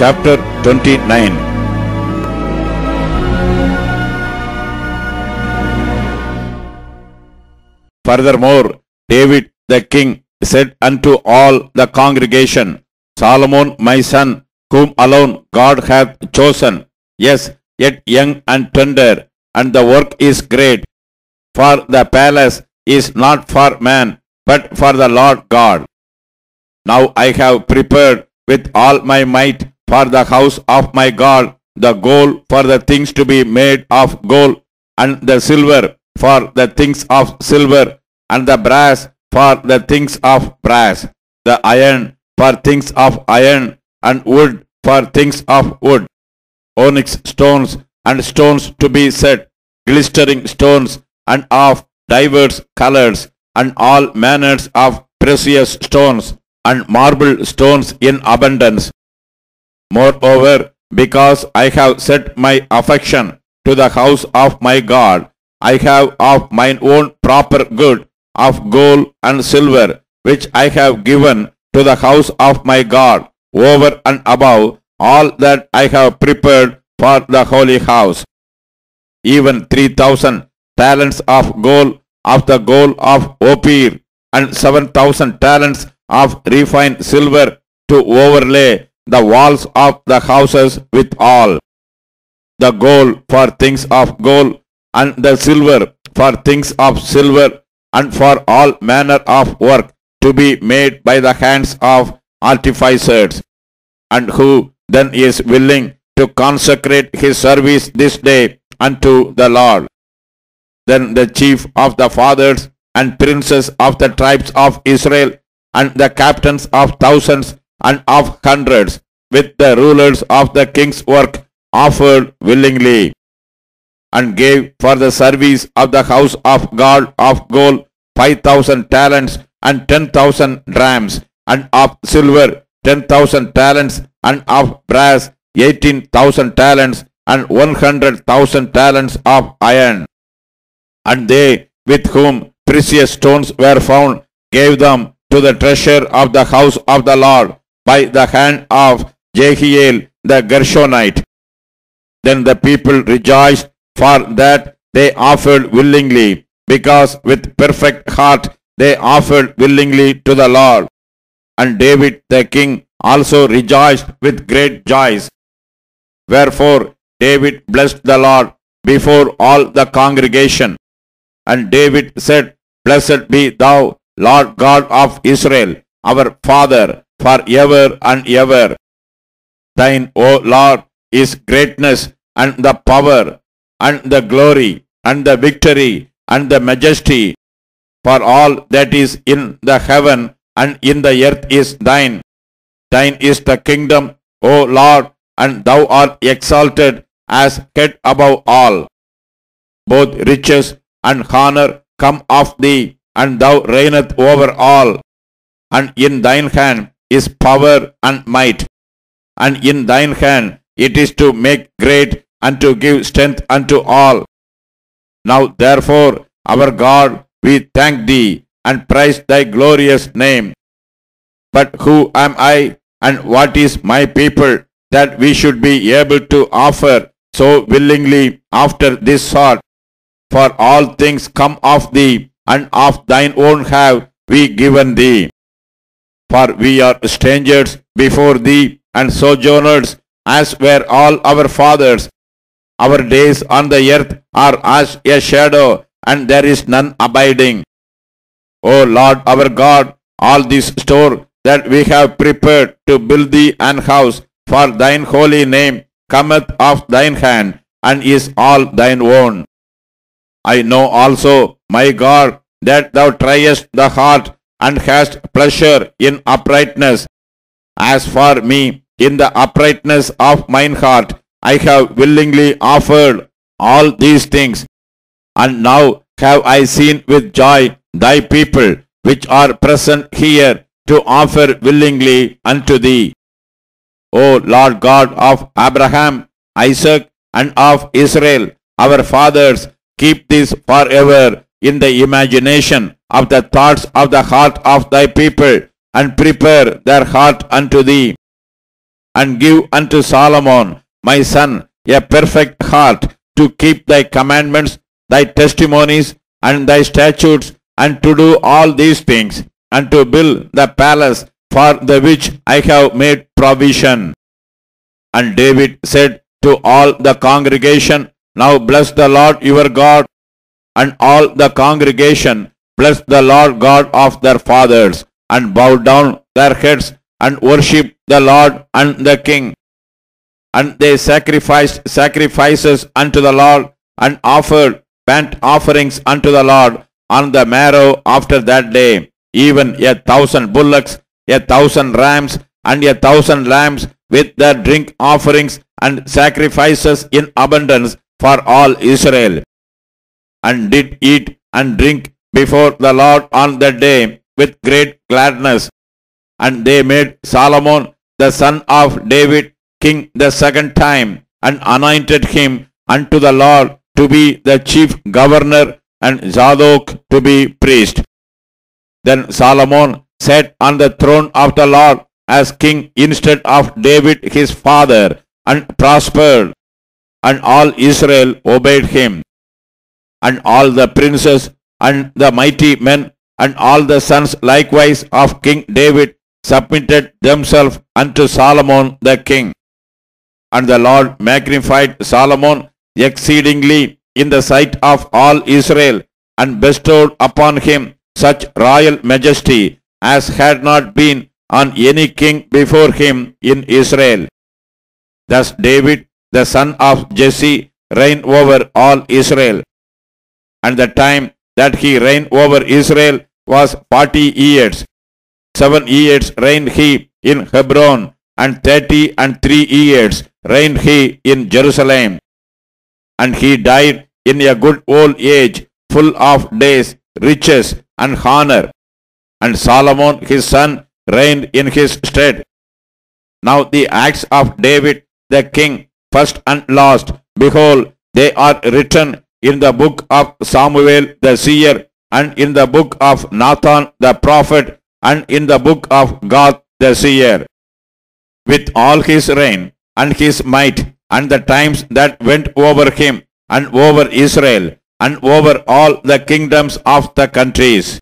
chapter 29. Furthermore, David the king said unto all the congregation, Solomon my son, whom alone God hath chosen, yes, yet young and tender, and the work is great. For the palace is not for man, but for the Lord God. Now I have prepared with all my might for the house of my God the gold for the things to be made of gold, and the silver for the things of silver, and the brass for the things of brass, the iron for things of iron, and wood for things of wood, onyx stones and stones to be set, glistering stones and of divers colors, and all manners of precious stones, and marble stones in abundance. Moreover, because I have set my affection to the house of my God, I have of mine own proper good of gold and silver, which I have given to the house of my God, over and above all that I have prepared for the holy house. Even 3,000 talents of gold of the gold of Ophir, and 7,000 talents of refined silver to overlay the walls of the houses with all. The gold for things of gold, and the silver for things of silver, and for all manner of work to be made by the hands of artificers. And who then is willing to consecrate his service this day unto the Lord? Then the chief of the fathers and princes of the tribes of Israel, and the captains of thousands and of hundreds, with the rulers of the king's work, offered willingly, and gave for the service of the house of God of gold 5,000 talents, and 10,000 drams, and of silver 10,000 talents, and of brass 18,000 talents, and 100,000 talents of iron. And they with whom precious stones were found gave them to the treasure of the house of the Lord by the hand of Jehiel the Gershonite. Then the people rejoiced, for that they offered willingly, because with perfect heart they offered willingly to the Lord. And David the king also rejoiced with great joys. Wherefore David blessed the Lord before all the congregation. And David said, Blessed be thou, Lord God of Israel, our Father, for ever and ever. Thine, O Lord, is greatness, and the power, and the glory, and the victory, and the majesty. For all that is in the heaven and in the earth is thine. Thine is the kingdom, O Lord, and thou art exalted as head above all. Both riches and honor come of thee, and thou reigneth over all. And in thine hand is power and might, and in thine hand it is to make great and to give strength unto all. Now therefore, our God, we thank thee and praise thy glorious name. But who am I, and what is my people, that we should be able to offer so willingly after this sort? For all things come of thee, and of thine own have we given thee. For we are strangers before thee, and sojourners, as were all our fathers. Our days on the earth are as a shadow, and there is none abiding. O Lord our God, all this store that we have prepared to build thee an house for thine holy name cometh of thine hand, and is all thine own. I know also, my God, that thou triest the heart, and hast pleasure in uprightness. As for me, in the uprightness of mine heart, I have willingly offered all these things. And now have I seen with joy thy people, which are present here, to offer willingly unto thee. O Lord God of Abraham, Isaac, and of Israel, our fathers, keep this forever in the imagination of the thoughts of the heart of thy people, and prepare their heart unto thee. and give unto Solomon my son a perfect heart to keep thy commandments, thy testimonies, and thy statutes, and to do all these things, and to build the palace for the which I have made provision. And David said to all the congregation, Now bless the Lord your God. And all the congregation blessed the Lord God of their fathers, and bowed down their heads, and worshipped the Lord and the king. And they sacrificed sacrifices unto the Lord, and offered burnt offerings unto the Lord on the morrow after that day, even 1,000 bullocks, 1,000 rams, and 1,000 lambs, with their drink offerings and sacrifices in abundance for all Israel, and did eat and drink before the Lord on that day with great gladness. And they made Solomon the son of David king the second time, and anointed him unto the Lord to be the chief governor, and Zadok to be priest. Then Solomon sat on the throne of the Lord as king instead of David his father, and prospered, and all Israel obeyed him. And all the princes and the mighty men and all the sons likewise of King David submitted themselves unto Solomon the king. And the Lord magnified Solomon exceedingly in the sight of all Israel, and bestowed upon him such royal majesty as had not been on any king before him in Israel. Thus David the son of Jesse reigned over all Israel. And the time that he reigned over Israel was 40 years. 7 years reigned he in Hebron, and 33 years reigned he in Jerusalem. And he died in a good old age, full of days, riches, and honor. And Solomon his son reigned in his stead. Now the acts of David the king, first and last, behold, they are written in the book of Samuel the seer, and in the book of Nathan the prophet, and in the book of Gad the seer. With all his reign and his might, and the times that went over him, and over Israel, and over all the kingdoms of the countries.